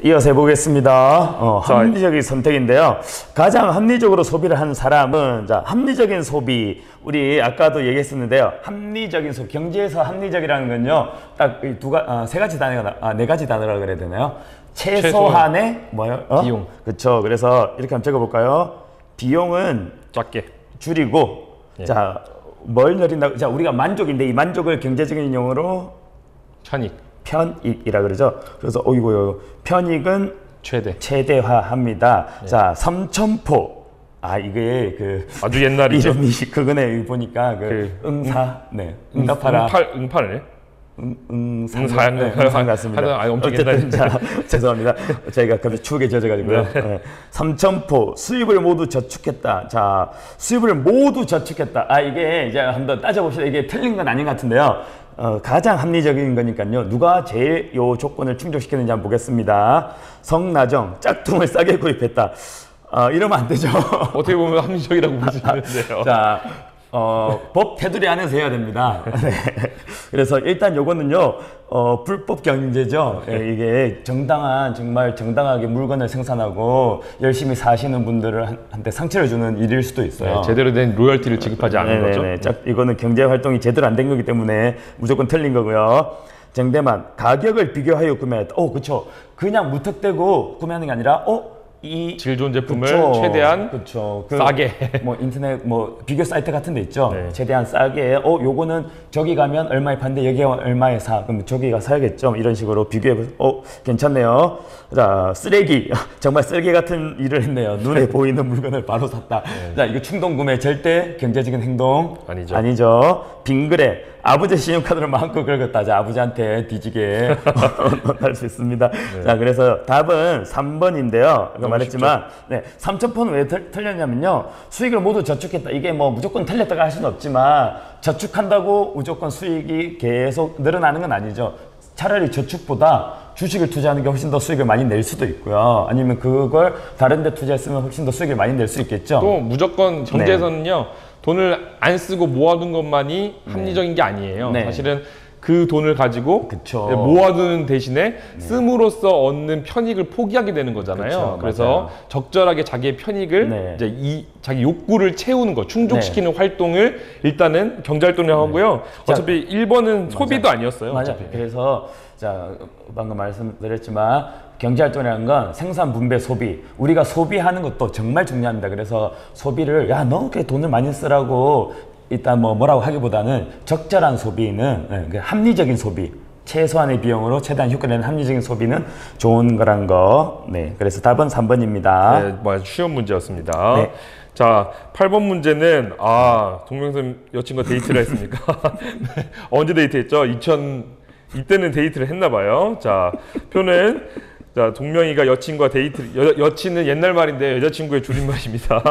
이어서 해보겠습니다. 합리적인 선택인데요. 가장 합리적으로 소비를 하는 사람은, 자, 합리적인 소비. 우리 아까도 얘기했었는데요. 합리적인 소비. 경제에서 합리적이라는 건요, 딱 세 가지 단어가, 네 가지 단어라고 그래야 되나요? 최소한의, 뭐요? 비용. 그쵸. 그래서 이렇게 한번 적어볼까요? 비용은 작게 줄이고, 예. 자, 뭘 늘린다고? 자, 우리가 만족인데 이 만족을 경제적인 용어로 편익이라 그러죠. 그래서 어이고요. 편익은 최대화합니다. 네. 자, 삼천포. 이게 아주 옛날이죠. 이름이 그거네. 보니까 응답하라. 응팔네. 응상 같습니다. 엄청 어쨌든 자, 죄송합니다. 저희가 갑자기 추억에 젖어가지고요. 네. 삼천포 수입을 모두 저축했다. 자, 수입을 모두 저축했다. 이게 이제 한번 따져봅시다. 이게 틀린 건 아닌 것 같은데요. 가장 합리적인 거니까요. 누가 제일 요 조건을 충족시키는지 한번 보겠습니다. 성나정 짝퉁을 싸게 구입했다. 이러면 안 되죠. 어떻게 보면 합리적이라고 볼 수 있는데요. 자, 법 테두리 안에서 해야 됩니다. 네. 그래서 일단 요거는요, 불법 경제죠. 이게 정말 정당하게 물건을 생산하고 열심히 사시는 분들한테 상처를 주는 일일 수도 있어요. 네, 제대로 된 로열티를 지급하지 않는 거죠. 이거는 경제 활동이 제대로 안 된 거기 때문에 무조건 틀린 거고요. 정대만, 가격을 비교하여 구매했다. 그쵸. 그냥 무턱대고 구매하는 게 아니라, 이 질 좋은 제품을 최대한 싸게 뭐 인터넷 비교 사이트 같은 데 있죠. 네. 최대한 싸게 요거는 저기 가면 얼마에 파는데 여기 얼마에 사. 그럼 저기가 사야겠죠. 이런 식으로 비교해 괜찮네요. 자, 쓰레기. 정말 쓰레기 같은 일을 했네요. 눈에 보이는 물건을 바로 샀다. 네. 자, 이거 충동 구매 절대 경제적인 행동 아니죠. 빙그레. 아버지 신용카드를 마음껏 긁었다. 자, 아버지한테 뒤지게 할 수 있습니다. 네. 자, 그래서 답은 3번인데요. 말했지만, 네, 삼천포는 왜 틀렸냐면요. 수익을 모두 저축했다. 이게 무조건 틀렸다고 할 수는 없지만, 저축한다고 무조건 수익이 계속 늘어나는 건 아니죠. 차라리 저축보다 주식을 투자하는 게 훨씬 더 수익을 많이 낼 수도 있고요. 아니면 그걸 다른 데 투자했으면 훨씬 더 수익을 많이 낼 수 있겠죠. 또 무조건 경제에서는요. 돈을 안 쓰고 모아둔 것만이 합리적인 게 아니에요. 네. 사실은 그 돈을 가지고 모아두는 대신에 씀으로써 얻는 편익을 포기하게 되는 거잖아요. 그래서 맞아요. 적절하게 자기의 편익을 이제 자기 욕구를 채우는 거, 충족시키는 활동을 일단은 경제활동을 하고요. 어차피 1번은 소비도 아니었어요. 맞아요. 그래서 자, 방금 말씀드렸지만 경제활동이라는 건 생산, 분배, 소비. 우리가 소비하는 것도 정말 중요합니다. 그래서 소비를 너 그렇게 돈을 많이 쓰라고 일단 뭐라고 하기보다는 적절한 소비는 합리적인 소비, 최소한의 비용으로 최대한 효과를 내는 합리적인 소비는 좋은 거란 거. 네, 그래서 답은 3번입니다. 네, 쉬운 문제였습니다. 네. 자, 8번 문제는 동명선 여친과 데이트를 했습니까? 네, 언제 데이트했죠? 이때는 데이트를 했나 봐요. 자, 표는 자, 동명이가 여친과 여친은 옛날 말인데 여자친구의 줄임말입니다.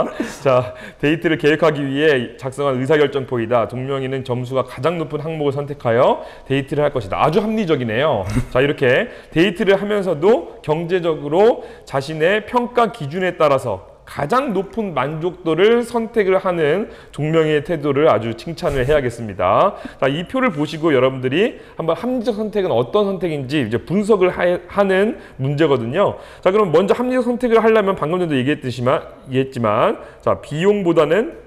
자, 데이트를 계획하기 위해 작성한 의사결정표이다. 동명이는 점수가 가장 높은 항목을 선택하여 데이트를 할 것이다. 아주 합리적이네요. 자, 이렇게 데이트를 하면서도 경제적으로 자신의 평가 기준에 따라서 가장 높은 만족도를 선택을 하는 동명이의 태도를 아주 칭찬을 해야겠습니다. 자, 이 표를 보시고 여러분들이 한번 합리적 선택은 어떤 선택인지 이제 분석을 하는 문제거든요. 자, 그럼 먼저 합리적 선택을 하려면 방금 전에도 얘기했지만 자, 비용보다는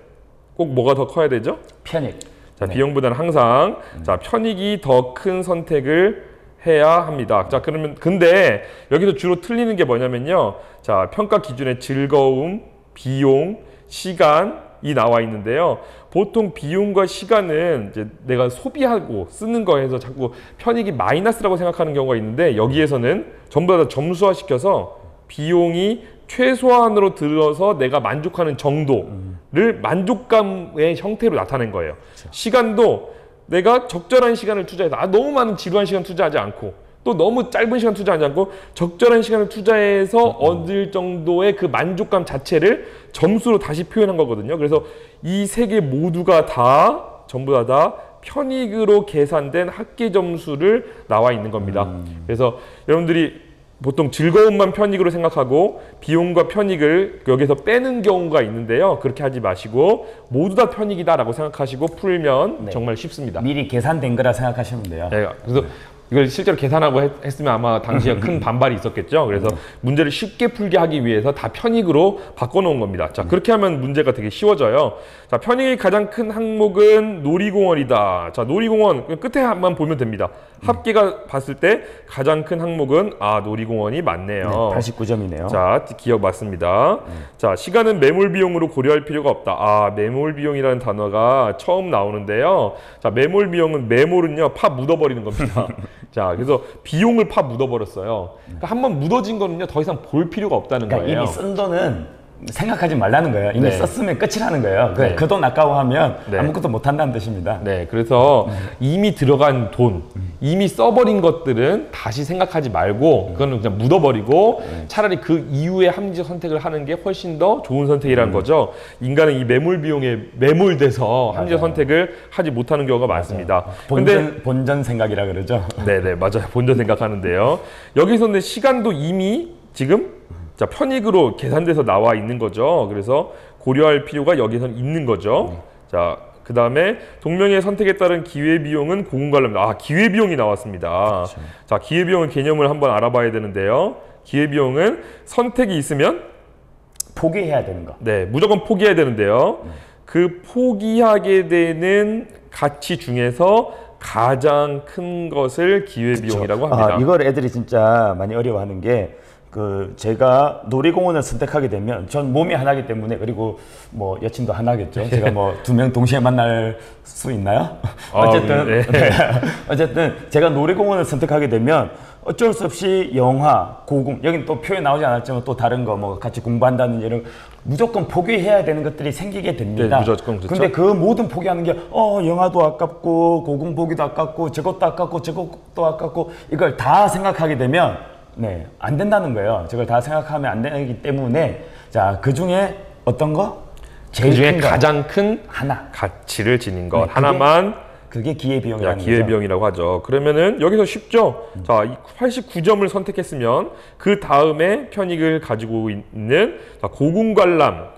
꼭 뭐가 더 커야 되죠? 편익. 자, 비용보다는 항상 자, 편익이 더 큰 선택을 해야 합니다. 자, 그러면 근데 여기서 주로 틀리는 게 뭐냐면요. 자, 평가 기준에 즐거움, 비용, 시간이 나와 있는데요. 보통 비용과 시간은 이제 내가 소비하고 쓰는 거에서 자꾸 편익이 마이너스라고 생각하는 경우가 있는데 여기에서는 전부 다 점수화시켜서 비용이 최소한으로 들어서 내가 만족하는 정도를 만족감의 형태로 나타낸 거예요. 시간도 내가 적절한 시간을 투자해서 너무 많은 지루한 시간 투자하지 않고 또 너무 짧은 시간 투자하지 않고 적절한 시간을 투자해서 얻을 정도의 그 만족감 자체를 점수로 다시 표현한 거거든요. 그래서 이 세 개 모두가 전부 다 편익으로 계산된 합계 점수를 나와 있는 겁니다. 그래서 여러분들이 보통 즐거움만 편익으로 생각하고 비용과 편익을 여기서 빼는 경우가 있는데요. 그렇게 하지 마시고 모두 다 편익이다라고 생각하시고 풀면 정말 쉽습니다. 미리 계산된 거라 생각하시면 돼요. 네, 그래서 이걸 실제로 계산하고 했으면 아마 당시에 큰 반발이 있었겠죠. 그래서 문제를 쉽게 풀게 하기 위해서 다 편익으로 바꿔놓은 겁니다. 자, 그렇게 하면 문제가 되게 쉬워져요. 자, 편익의 가장 큰 항목은 놀이공원이다. 자, 놀이공원 끝에 한번 보면 됩니다. 합계가 봤을 때 가장 큰 항목은 놀이공원이 맞네요. 네, 89점이네요. 자, 기억 맞습니다. 자, 시간은 매몰 비용으로 고려할 필요가 없다. 매몰 비용이라는 단어가 처음 나오는데요. 자, 매몰 비용은 매몰은요, 파 묻어버리는 겁니다. 자, 그래서 비용을 파 묻어버렸어요. 그러니까 한번 묻어진 거는요, 더 이상 볼 필요가 없다는 그러니까 거예요. 이미 쓴 돈은 생각하지 말라는 거예요. 이미 네. 썼으면 끝이라는 거예요. 네. 그 돈 아까워하면 네. 아무것도 못 한다는 뜻입니다. 네, 그래서 이미 들어간 돈, 이미 써버린 것들은 다시 생각하지 말고 그거는 그냥 묻어버리고 차라리 그 이후에 합리적 선택을 하는 게 훨씬 더 좋은 선택이라는 거죠. 인간은 이 매몰 비용에 매몰돼서 합리적 선택을 하지 못하는 경우가 많습니다. 본전 생각이라 그러죠. 네네, 맞아요. 본전 생각하는데요. 여기서는 시간도 이미 지금 자, 편익으로 계산돼서 나와 있는 거죠. 그래서 고려할 필요가 여기서는 있는 거죠. 자, 그 다음에 동명의 선택에 따른 기회비용은 고금관람입니다. 기회비용이 나왔습니다. 그렇죠. 자, 기회비용의 개념을 한번 알아봐야 되는데요. 기회비용은 선택이 있으면 포기해야 되는 거. 네, 무조건 포기해야 되는데요. 그 포기하게 되는 가치 중에서 가장 큰 것을 기회비용이라고 합니다. 이걸 애들이 진짜 많이 어려워하는 게 제가 놀이공원을 선택하게 되면 전 몸이 하나이기 때문에 그리고 뭐 여친도 하나겠죠. 제가 뭐 2명 동시에 만날 수 있나요? 어쨌든 네. 어쨌든 제가 놀이공원을 선택하게 되면 어쩔 수 없이 영화, 고궁 여긴 또 표현 나오지 않았지만 또 다른 거 뭐 같이 공부한다는 이런 무조건 포기해야 되는 것들이 생기게 됩니다. 네, 무조건 그렇죠. 근데 그 모든 포기하는 게 영화도 아깝고 고궁 보기도 아깝고 저것도 아깝고 저것도 아깝고 이걸 다 생각하게 되면 네, 안 된다는 거예요. 저걸 다 생각하면 안 되기 때문에 자, 그 중에 어떤 거? 제일 그 중에 큰 거. 가장 큰 하나. 가치를 지닌 것 네, 하나만 그게 기회비용이라는 거죠. 기회비용이라고 하죠. 그러면은 여기서 쉽죠. 자, 89점을 선택했으면 그 다음에 편익을 가지고 있는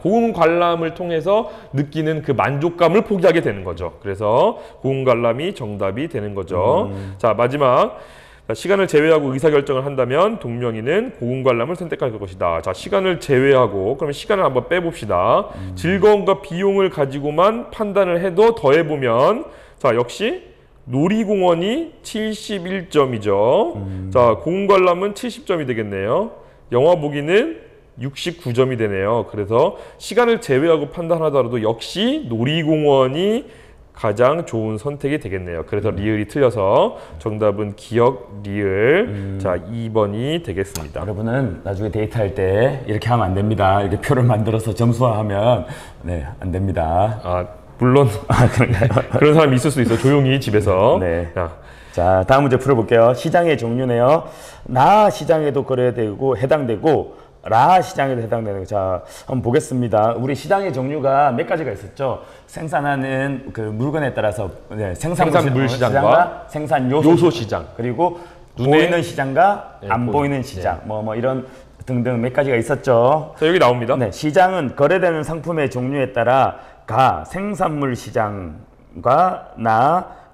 고궁관람을 통해서 느끼는 그 만족감을 포기하게 되는 거죠. 그래서 고궁관람이 정답이 되는 거죠. 자, 마지막. 자, 시간을 제외하고 의사결정을 한다면 동명이는 고궁관람을 선택할 것이다. 자, 시간을 제외하고 그러면 시간을 한번 빼봅시다. 즐거움과 비용을 가지고만 판단을 해도 더해보면 자, 역시 놀이공원이 71점이죠. 자, 고궁관람은 70점이 되겠네요. 영화 보기는 69점이 되네요. 그래서 시간을 제외하고 판단하더라도 역시 놀이공원이 가장 좋은 선택이 되겠네요. 그래서 리을이 틀려서 정답은 기억 리을. 자, 2번이 되겠습니다. 여러분은 나중에 데이트할 때 이렇게 하면 안 됩니다. 이렇게 표를 만들어서 점수화하면 네, 안 됩니다. 물론 그런 사람이 있을 수 있어요. 조용히 집에서. 네. 자, 다음 문제 풀어볼게요. 시장의 종류네요. 나 시장에도 그래야 되고 해당되고 라 시장에도 해당되는 거. 자, 한번 보겠습니다. 우리 시장의 종류가 몇 가지가 있었죠. 생산하는 그 물건에 따라서 생산물 시장과 생산 요소 시장, 그리고 눈에 보이는 시장과 안 보이는 시장, 뭐 이런 등등 몇 가지가 있었죠. 자, 여기 나옵니다. 네, 시장은 거래되는 상품의 종류에 따라 생산물 시장과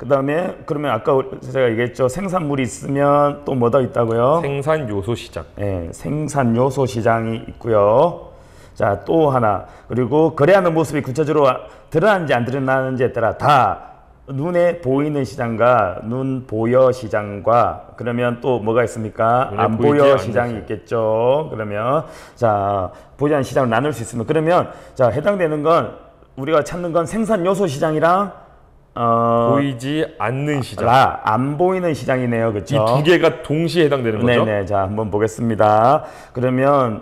그다음에 그러면 아까 제가 얘기했죠. 생산물이 있으면 또 뭐 더 있다고요? 생산 요소 시장. 네, 생산 요소 시장이 있고요. 자, 또 하나. 그리고 거래하는 모습이 구체적으로 드러나는지 안 드러나는지에 따라 다 눈에 보이는 시장과 눈 보여 시장과 그러면 또 뭐가 있습니까? 안 보여 시장이 있겠죠. 그러면 자, 보이지 않는 시장을 나눌 수 있으면 그러면 자, 해당되는 건 우리가 찾는 건 생산 요소 시장이랑 보이지 않는 시장. 안 보이는 시장이네요. 그렇죠? 이 두 개가 동시에 해당되는 거죠? 네네. 자, 한번 보겠습니다. 그러면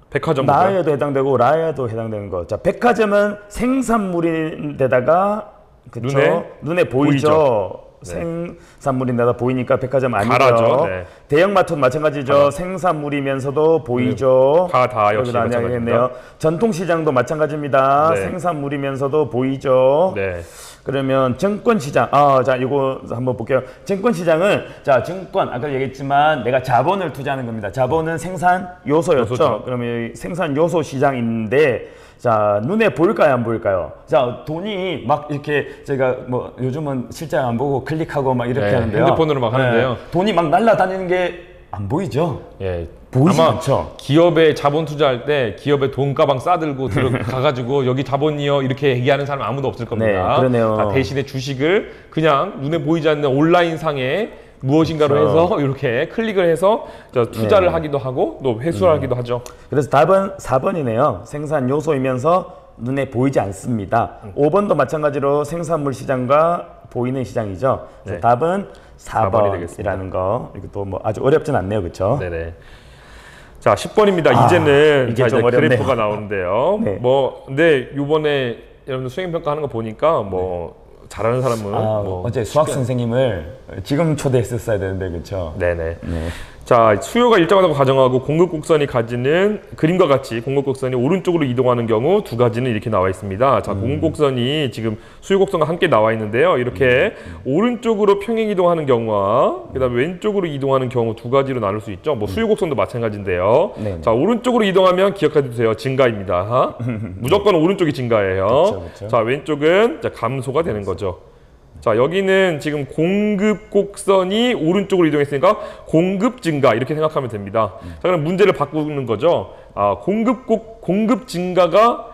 백화점 나에도 해당되고 라에도 해당되는 거. 자, 백화점은 생산물인데다가 그렇죠? 눈에 보이죠. 네. 생산물인데다 보이니까 백화점 아니죠. 가라죠. 네. 대형마트도 마찬가지죠. 생산물이면서도 보이죠. 다 역시 마찬가지입니다. 전통시장도 마찬가지입니다. 네. 생산물이면서도 보이죠. 네. 그러면 증권시장, 자 이거 한번 볼게요. 증권시장은 자 증권 아까 얘기했지만 내가 자본을 투자하는 겁니다. 자본은 생산 요소였죠. 요소죠. 그러면 생산 요소 시장인데 자 눈에 보일까요 안 보일까요? 자 돈이 막 이렇게 제가 뭐 요즘은 실제 안 보고 클릭하고 막 이렇게 네, 하는데요. 핸드폰으로 막 하는데요. 돈이 막 날아다니는 게 안 보이죠? 예. 보이지 아마 않죠? 기업에 자본 투자할 때 기업에 돈 가방 싸들고 들어가가지고 여기 자본이요 이렇게 얘기하는 사람 아무도 없을 겁니다. 네, 그러네요. 자, 대신에 주식을 그냥 눈에 보이지 않는 온라인 상에 무엇인가로 그렇죠. 해서 이렇게 클릭을 해서 투자를 하기도 하고 또 회수를 하기도 하죠. 그래서 답은 4번이네요. 생산 요소이면서 눈에 보이지 않습니다. 5번도 마찬가지로 생산물 시장과 보이는 시장이죠. 그래서 네. 답은 4번이 되겠습니다. 4번이라는 거. 이것도 뭐 아주 어렵진 않네요. 그렇죠? 네네. 자, 10번입니다. 이제는 이게 자, 좀 이제 어렵네요. 그래프가 나오는데요. 네. 근데 이번에 여러분들 수행 평가하는 거 보니까 잘하는 사람은 어제 수학 선생님을 지금 초대했었어야 되는데 그렇죠? 네네. 네. 자, 수요가 일정하다고 가정하고 공급 곡선이 가지는 그림과 같이 공급 곡선이 오른쪽으로 이동하는 경우 두 가지는 이렇게 나와 있습니다. 자, 공급 곡선이 지금 수요 곡선과 함께 나와 있는데요. 이렇게 오른쪽으로 평행 이동하는 경우와 그다음에 왼쪽으로 이동하는 경우 두 가지로 나눌 수 있죠. 뭐 수요 곡선도 마찬가지인데요. 네네. 자, 오른쪽으로 이동하면 기억해 주세요. 증가입니다. 무조건 오른쪽이 증가예요. 그쵸. 자, 왼쪽은 감소가 되는 거죠. 자, 여기는 지금 공급 곡선이 오른쪽으로 이동했으니까 공급 증가 이렇게 생각하면 됩니다. 자, 그럼 문제를 바꾸는 거죠. 공급 증가가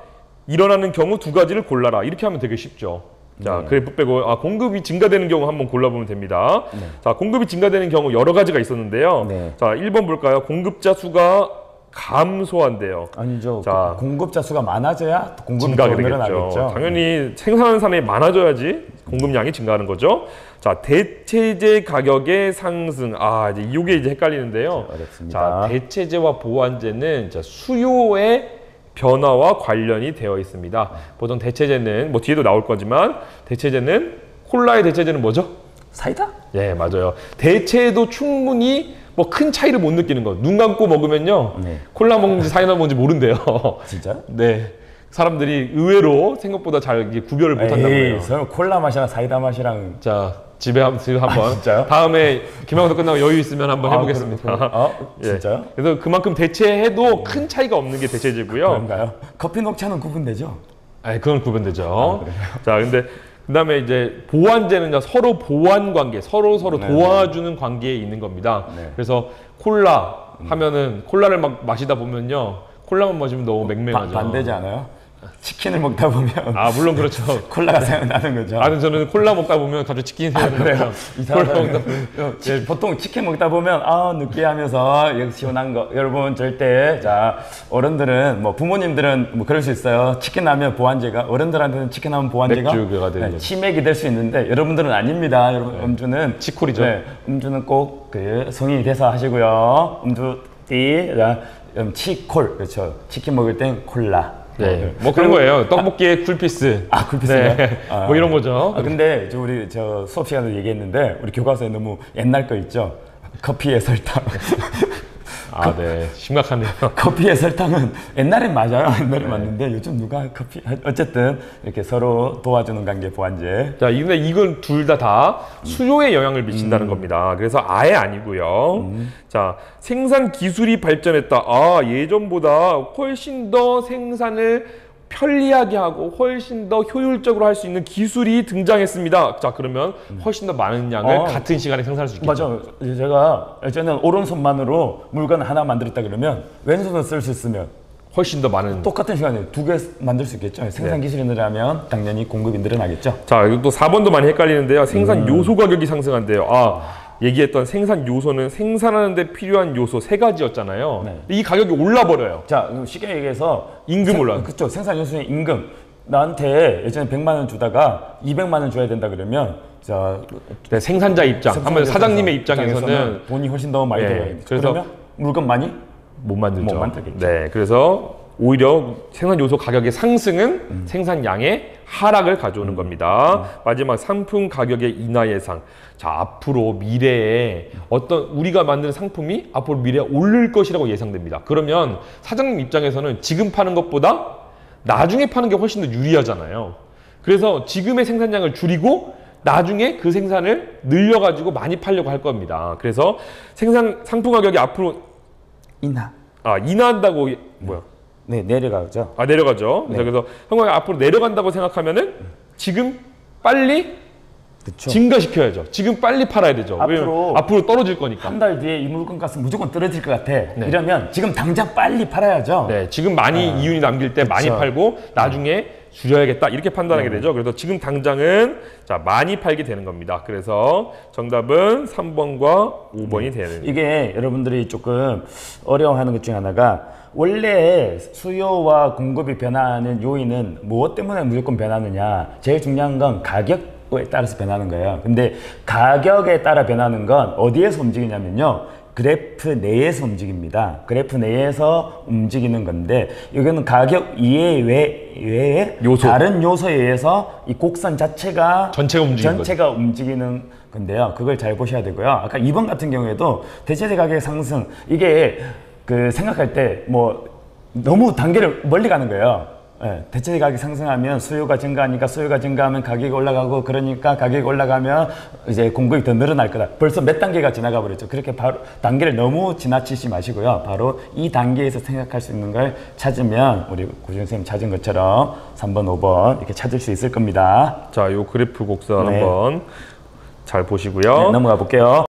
일어나는 경우 두 가지를 골라라. 이렇게 하면 되게 쉽죠. 자, 그래프 빼고 공급이 증가되는 경우 한번 골라보면 됩니다. 자, 공급이 증가되는 경우 여러 가지가 있었는데요. 네. 자, 1번 볼까요? 공급자 수가 감소한대요. 아니죠. 자, 공급자 수가 많아져야 공급이 증가하게 더 되겠죠. 늘어나겠죠. 당연히 생산하는 사람이 많아져야지 공급량이 증가하는 거죠. 자, 대체재 가격의 상승. 이제 이게 이제 헷갈리는데요. 어렵습니다. 자, 대체재와 보완재는 수요의 변화와 관련이 되어 있습니다. 보통 대체재는 뭐 뒤에도 나올 거지만 대체재는 콜라의 대체재는 뭐죠? 사이다? 예, 맞아요. 대체도 충분히 뭐 큰 차이를 못 느끼는 거. 눈 감고 먹으면요. 네. 콜라 먹는지 사이다 먹는지 모른대요. 진짜? 네. 사람들이 의외로 생각보다 잘 이게 구별을 못 한다고 해요. 설마 콜라 맛이랑 사이다 맛이랑 자, 집에 한번 진짜요? 다음에 김영도 끝나고 여유 있으면 한번 해보겠습니다. 진짜요? 그래서 그만큼 대체해도 큰 차이가 없는 게 대체제고요. 그런가요? 커피 녹차는 구분되죠? 그건 구분되죠. 자, 근데 그다음에 이제 보완제는요, 서로 보완 관계, 서로 도와주는 관계에 있는 겁니다. 네. 그래서 콜라 하면은 콜라를 막 마시다 보면요, 콜라만 마시면 너무 맹맹하죠. 반대지 않아요? 치킨을 먹다 보면 물론 그렇죠. 콜라가 생각나는 거죠. 저는 콜라 먹다 보면 갑자기 치킨이 생각나요. 이상하다. 보통 치킨 먹다 보면 느끼하면서 여기 시원한 거. 여러분 절대 어른들은 뭐 부모님들은 뭐 그럴 수 있어요. 치킨 하면 보완제가 어른들한테는 치킨 하면 보완제가 맥주가 되는 치맥이 될 수 있는데 여러분들은 아닙니다. 여러분 음주는 치콜이죠. 음주는 꼭 그 성인이 돼서 하시고요. 음주띠 치콜 그렇죠. 치킨 먹을 땐 콜라. 네, 뭐 그런 거예요. 떡볶이에 쿨피스. 쿨피스요? 네. 뭐 이런 거죠. 근데 우리 수업 시간에 얘기했는데 우리 교과서에 너무 옛날 거 있죠. 커피에 설탕. 네, 심각하네요. 커피에 설탕은 옛날엔 맞아요. 옛날에 맞는데 요즘 누가 커피 어쨌든 이렇게 서로 도와주는 관계 보완제. 자, 근데 이건 둘 다 수요에 영향을 미친다는 겁니다. 그래서 아예 아니고요. 자, 생산 기술이 발전했다. 예전보다 훨씬 더 생산을 편리하게 하고 훨씬 더 효율적으로 할 수 있는 기술이 등장했습니다. 자, 그러면 훨씬 더 많은 양을 같은 시간에 생산할 수 있겠죠. 맞아. 제가 예전에 오른손만으로 물건 하나 만들었다 그러면 왼손을 쓸 수 있으면 훨씬 더 많은 똑같은 시간에 두 개 만들 수 있겠죠. 생산 기술이 늘어나면 당연히 공급이 늘어나겠죠. 자, 이거 또 4번도 많이 헷갈리는데요. 생산 요소 가격이 상승한대요. 얘기했던 생산 요소는 생산하는 데 필요한 요소 3가지였잖아요. 네. 이 가격이 올라 버려요. 자, 쉽게 얘기해서 임금 올라. 그렇죠. 생산 요소의 임금. 나한테 예전에 100만 원 주다가 200만 원 줘야 된다 그러면 네, 생산자 입장, 한번 사장님의 입장에서는 돈이 훨씬 더 많이 들어요. 그래서 그러면 물건 많이 못 만들죠. 못 만들겠죠. 네, 그래서 오히려 생산 요소 가격의 상승은 생산량의 하락을 가져오는 겁니다. 마지막 상품 가격의 인하 예상. 자, 앞으로 미래에 어떤 우리가 만드는 상품이 앞으로 미래에 오를 것이라고 예상됩니다. 그러면 사장님 입장에서는 지금 파는 것보다 나중에 파는 게 훨씬 더 유리하잖아요. 그래서 지금의 생산량을 줄이고 나중에 그 생산을 늘려가지고 많이 팔려고 할 겁니다. 그래서 상품 가격이 앞으로 인하한다고 뭐야? 네, 내려가죠. 내려가죠. 네. 그래서 상품 가격이 앞으로 내려간다고 생각하면은 지금 빨리 그쵸. 증가시켜야죠. 지금 빨리 팔아야 되죠. 앞으로 떨어질 거니까. 한 달 뒤에 이 물건값은 무조건 떨어질 것 같아. 이러면 지금 당장 빨리 팔아야죠. 네, 지금 많이 이윤이 남길 때 많이 팔고 나중에 줄여야겠다 이렇게 판단하게 되죠. 그래서 지금 당장은 자 많이 팔게 되는 겁니다. 그래서 정답은 3번과 5번이 되는. 이게 여러분들이 조금 어려워하는 것 중에 하나가 원래 수요와 공급이 변화하는 요인은 무엇 때문에 무조건 변하느냐. 제일 중요한 건 가격에 따라서 변하는 거예요. 근데 가격에 따라 변하는 건 어디에서 움직이냐면요. 그래프 내에서 움직입니다. 그래프 내에서 움직이는 건데 이거는 가격 이외에 요소. 다른 요소에 의해서 이 곡선 자체가 전체가 움직이는 건데요. 그걸 잘 보셔야 되고요. 아까 2번 같은 경우에도 대체재 가격 상승 이게 그 생각할 때 뭐 너무 단계를 멀리 가는 거예요. 네, 대체재 가격이 상승하면 수요가 증가하니까 수요가 증가하면 가격이 올라가고 그러니까 가격이 올라가면 이제 공급이 더 늘어날 거다. 벌써 몇 단계가 지나가 버렸죠. 그렇게 바로 단계를 너무 지나치지 마시고요. 바로 이 단계에서 생각할 수 있는 걸 찾으면 우리 고준 선생님 찾은 것처럼 3번, 5번 이렇게 찾을 수 있을 겁니다. 자, 요 그래프 곡선 한번 잘 보시고요. 네, 넘어가 볼게요.